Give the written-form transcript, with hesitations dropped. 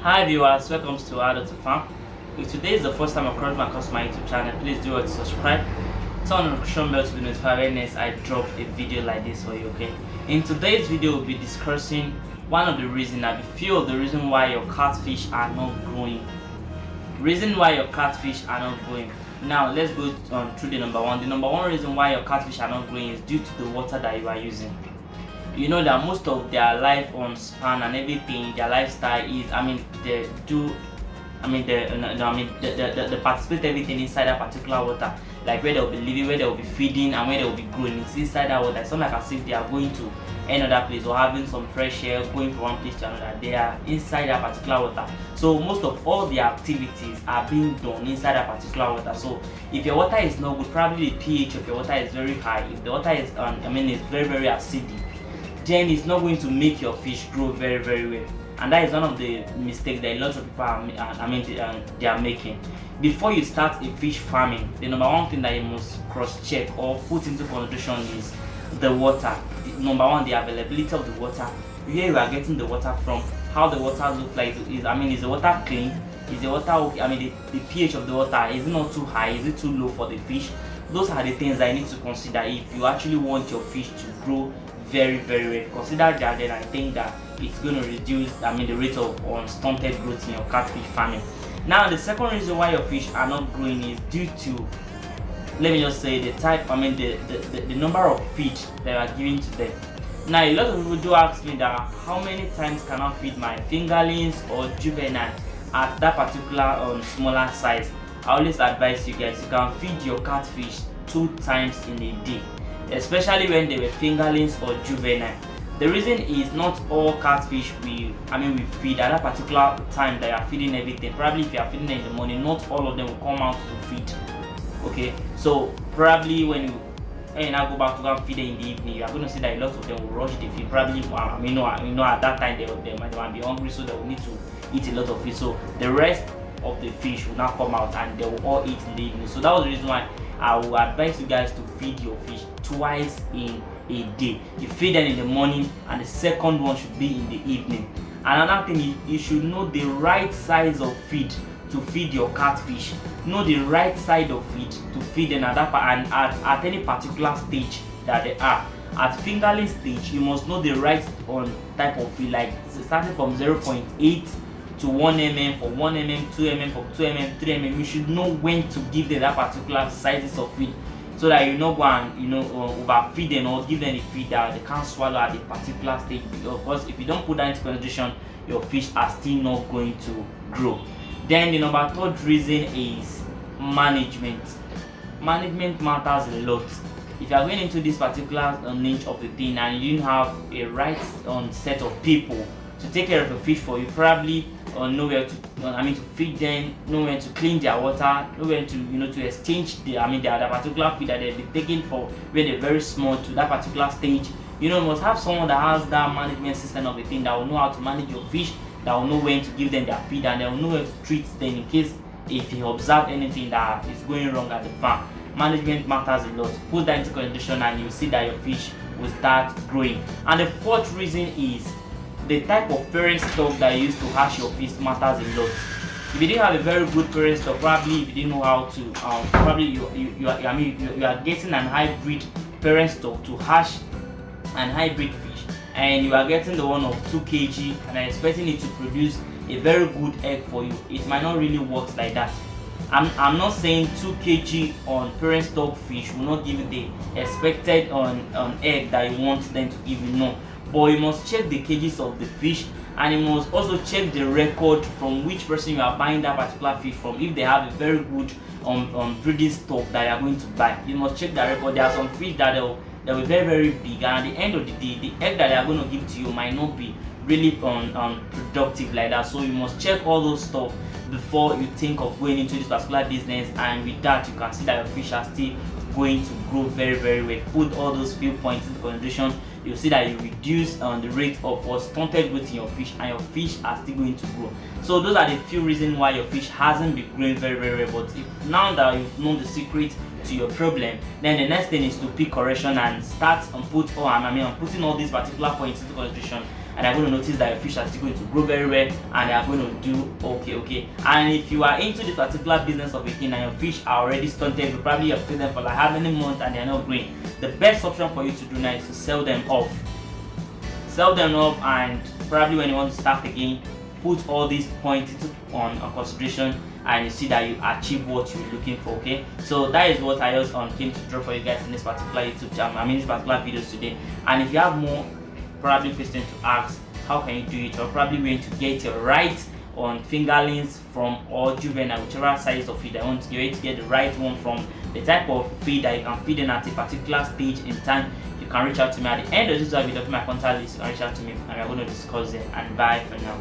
Hi viewers, welcome to Addota Farm. If today is the first time I've across my YouTube channel, please do it to subscribe. Turn on the notification bell to be notified when next I drop a video like this for you, okay? In today's video, we'll be discussing one of the reasons, a few of the reasons why your catfish are not growing. Now let's go through the number one. The number one reason why your catfish are not growing is due to the water that you are using. You know that most of their life on span and everything, their lifestyle is, they participate everything inside that particular water, like where they'll be living, where they'll be feeding, and where they'll be growing. It's inside that water. It's not like as if they are going to another place or having some fresh air, going from one place to another. They are inside that particular water. So most of all the activities are being done inside that particular water. So if your water is not good, probably the pH of your water is very high. If the water is is very, very acidic, then it's not going to make your fish grow very, very well. And that is one of the mistakes that a lot of people they are making. Before you start a fish farming, the number one thing that you must cross-check or put into consideration is the water. Number one, the availability of the water, where you are getting the water from, how the water looks like. Is the water clean? Is the water okay? The pH of the water, is it not too high? Is it too low for the fish? Those are the things that you need to consider if you actually want your fish to grow very, very well. Consider that, then I think that it's going to reduce the rate of stunted growth in your catfish farming. Now the second reason why your fish are not growing is due to, let me just say, the type, the number of feed that you are giving to them. Now a lot of people do ask me that how many times can I feed my fingerlings or juvenile at that particular smaller size. I always advise you guys, you can feed your catfish 2 times in a day, especially when they were fingerlings or juvenile. The reason is not all catfish we feed at that particular time that you are feeding everything. Probably if you are feeding them in the morning, not all of them will come out to feed. Okay, so probably when you now go back to go and feed them in the evening, you are going to see that a lot of them will rush the feed. Probably at that time they might be hungry, so they will need to eat a lot of feed. So the rest of the fish will now come out and they will all eat in the evening. So that was the reason why I will advise you guys to feed your fish twice in a day. You feed them in the morning and the second one should be in the evening. Another thing, you should know the right size of feed to feed your catfish. Know the right side of feed to feed them at at any particular stage that they are. At fingerling stage, you must know the right type of feed, like starting from 0.8 to 1 mm for 1 mm, 2 mm for 2 mm, 3 mm. You should know when to give them that particular sizes of feed, so that you not go and overfeed them or give them the feed that they can't swallow at a particular stage. Because if you don't put that into consideration, your fish are still not going to grow. Then the number third reason is management. Management matters a lot. If you are going into this particular niche of the thing and you didn't have a right set of people to take care of the fish for you, probably nowhere to feed them, nowhere to clean their water, nowhere to exchange the particular feed that they've been taking for when they're very small to that particular stage. You must have someone that has that management system of the thing, that will know how to manage your fish, that will know when to give them their feed, and they will know when to treat them in case if you observe anything that is going wrong at the farm. Management matters a lot. Put that into consideration and you'll see that your fish will start growing. And the fourth reason is the type of parent stock that you use to hatch your fish matters a lot. If you didn't have a very good parent stock, probably if you didn't know how to, probably you are getting an hybrid parent stock to hatch an hybrid fish, and you are getting the one of 2 kg and are expecting it to produce a very good egg for you. It might not really work like that. I'm not saying 2 kg on parent stock fish will not give you the expected egg that you want them to give you, no. But you must check the kgs of the fish, and you must also check the record from which person you are buying that particular fish from. If they have a very good breeding stock that you are going to buy, you must check the record. There are some fish that they'll be very, very big, and at the end of the day, the egg that they are going to give to you might not be really productive like that. So you must check all those stuff before you think of going into this particular business, and with that you can see that your fish are still going to grow very, very well. Put all those few points into consideration, you'll see that you reduce the rate of stunted growth in your fish, and your fish are still going to grow. So those are the few reasons why your fish hasn't been growing very, very well. But now that you've known the secret to your problem, then the next thing is to pick correction and start on putting all these particular points into consideration and they're going to notice that your fish are still going to grow very well, and they are going to do okay. And if you are into this particular business of a thing and your fish are already stunted, you probably have feed them for like how many months and they're not growing, the best option for you to do now is to sell them off. And probably when you want to start again, put all these points on consideration, and you see that you achieve what you're looking for. Okay, so that is what I just came to draw for you guys in this particular YouTube channel, this particular videos today. And if you have more probably questions to ask, how can you do it, or probably where to get your right on fingerlings from, or juvenile, whichever size of feed I want, you're to get the right one from the type of feed that you can feed in at a particular stage in time, you can reach out to me. At the end of this video, my contact list, you can reach out to me and we're going to discuss it. And bye for now.